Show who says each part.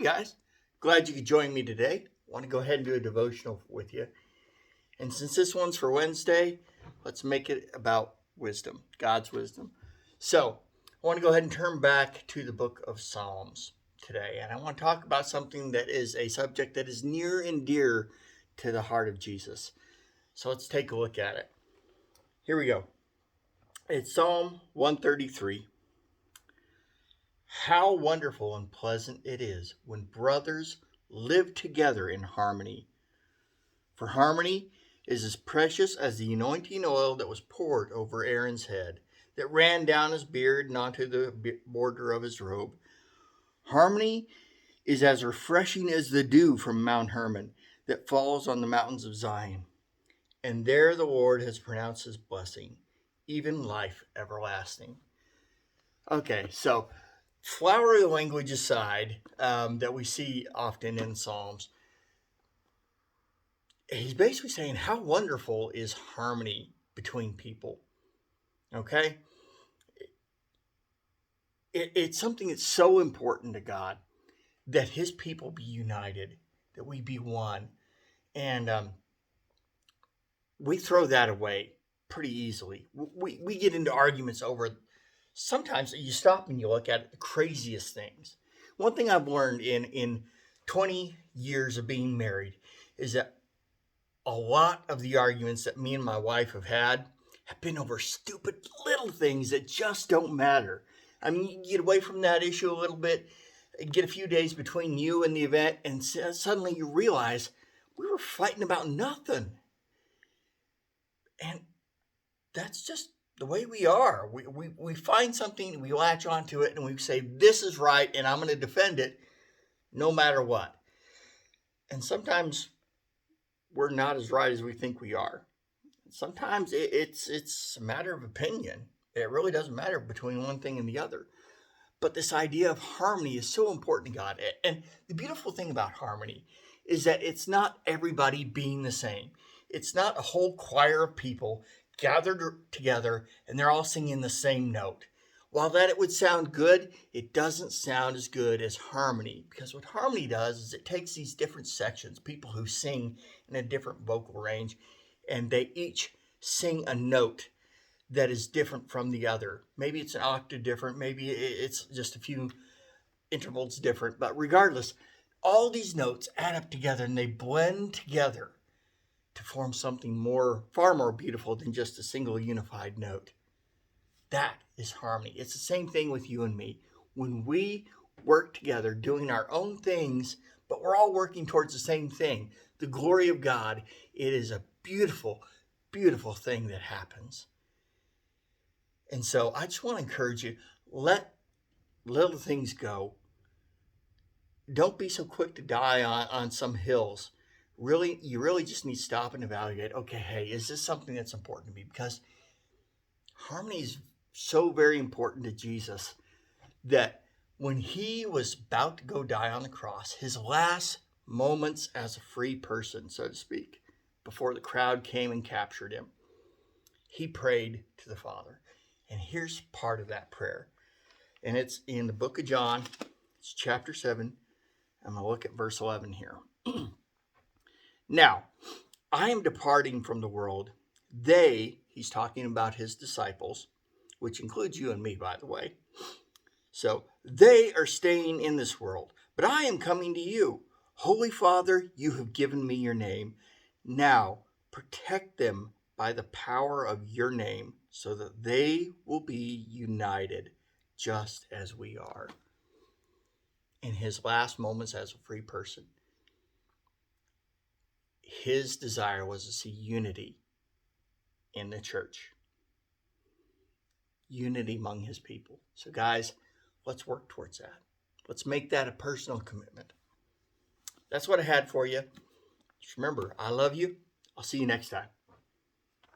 Speaker 1: guys, glad you could join me today. I want to go ahead and do a devotional with you. And since this one's for Wednesday, let's make it about wisdom, God's wisdom. So I want to go ahead and turn back to the book of Psalms today. And I want to talk about something that is a subject that is near and dear to the heart of Jesus. So let's take a look at it. Here we go. It's Psalm 133. How wonderful and pleasant it is when brothers live together in harmony. For harmony is as precious as the anointing oil that was poured over Aaron's head, that ran down his beard and onto the border of his robe. Harmony is as refreshing as the dew from Mount Hermon that falls on the mountains of Zion. And there the Lord has pronounced his blessing, even life everlasting. Okay, so flowery language aside, that we see often in Psalms, he's basically saying how wonderful is harmony between people. Okay? It's something that's so important to God, that his people be united, that we be one. And we throw that away pretty easily. We get into arguments over, sometimes you stop and you look at the craziest things. One thing I've learned in 20 years of being married is that a lot of the arguments that me and my wife have been over stupid little things that just don't matter. I mean, you get away from that issue a little bit, get a few days between you and the event, and suddenly you realize we were fighting about nothing. And that's just the way we are. We find something, we latch onto it, and we say, this is right, and I'm going to defend it no matter what. And sometimes we're not as right as we think we are. Sometimes it's a matter of opinion. It really doesn't matter between one thing and the other. But this idea of harmony is so important to God. And the beautiful thing about harmony is that it's not everybody being the same. It's not a whole choir of people gathered together and they're all singing the same note. While that it would sound good, it doesn't sound as good as harmony. Because what harmony does is it takes these different sections, people who sing in a different vocal range, and they each sing a note that is different from the other. Maybe it's an octave different, maybe it's just a few intervals different, but regardless, all these notes add up together and they blend together to form something far more beautiful than just a single unified note. That is harmony. It's the same thing with you and me. When we work together doing our own things, but we're all working towards the same thing, the glory of God, it is a beautiful, beautiful thing that happens. And so I just want to encourage you, let little things go. Don't be so quick to die on some hills. You really just need to stop and evaluate, okay, hey, is this something that's important to me? Because harmony is so very important to Jesus that when he was about to go die on the cross, his last moments as a free person, so to speak, before the crowd came and captured him, he prayed to the Father. And here's part of that prayer. And it's in the book of John. It's chapter 7. I'm going to look at verse 11 here. Now, I am departing from the world. He's talking about his disciples, which includes you and me, by the way. So, they are staying in this world, but I am coming to you. Holy Father, you have given me your name. Now, protect them by the power of your name, so that they will be united just as we are. In his last moments as a free person, his desire was to see unity in the church, unity among his people. So guys, let's work towards that. Let's make that a personal commitment. That's what I had for you. Just remember, I love you. I'll see you next time.